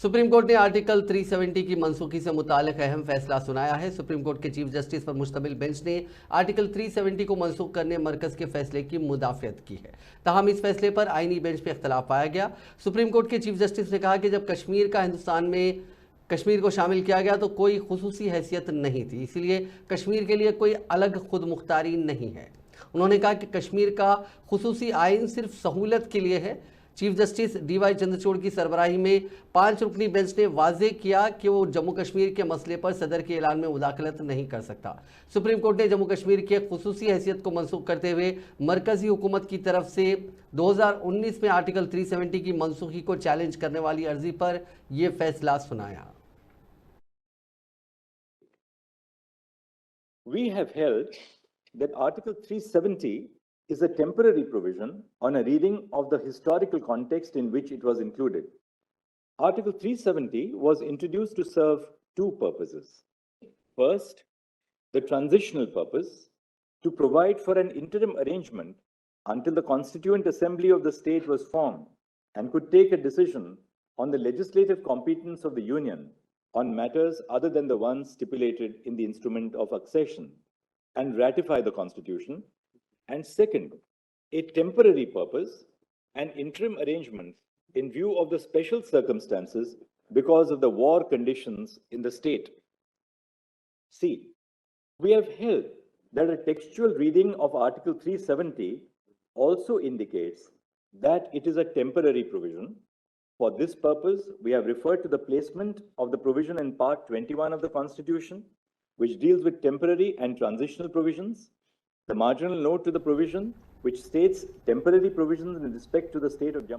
Supreme court ने article 370 की मनसूखी से मुतालिक अहम फैसला सुनाया है। सुप्रीम कोर्ट के चीफ जस्टिस पर मुश्तमिल बेंच ने आर्टिकल 370 को मनसूख करने मरकज के फैसले की मुदाफियत की है। ताहम इस फैसले पर आईनी बेंच में इख्तलाफ पाया गया। सुप्रीम कोर्ट के चीफ जस्टिस ने कहा कि जब कश्मीर का हिंदुस्तान में कश्मीर को शामिल किया गया तो कोई खुसूसी हैसियत नहीं थी, इसीलिए कश्मीर के लिए कोई अलग खुद मुख्तारी नहीं है। उन्होंने कहा कि कश्मीर का खुसूसी आइन सिर्फ सहूलत के लिए है। चीफ जस्टिस डीवाई चंद्रचूड़ की सरबराही में 5 रुकनी बेंच ने वाजे किया कि वो जम्मू कश्मीर के मसले पर सदर के ऐलान में मुदाखलत नहीं कर सकता। सुप्रीम कोर्ट ने जम्मू कश्मीर की खुसूसी हैसियत को मनसूख करते हुए मरकजी हुकूमत की तरफ से 2019 में आर्टिकल 370 की मनसूखी को चैलेंज करने वाली अर्जी पर यह फैसला सुनाया। We have held that Article 370 is a temporary provision on a reading of the historical context in which it was included. Article 370 was introduced to serve two purposes. First, the transitional purpose to provide for an interim arrangement until the Constituent Assembly of the state was formed and could take a decision on the legislative competence of the Union on matters other than the ones stipulated in the instrument of accession and ratify the Constitution. And second, a temporary purpose, an interim arrangement in view of the special circumstances because of the war conditions in the state. See, we have held that a textual reading of Article 370 also indicates that it is a temporary provision. For this purpose, we have referred to the placement of the provision in Part 21 of the Constitution, which deals with temporary and transitional provisions. The marginal note to the provision, which states temporary provisions in respect to the state of Jammu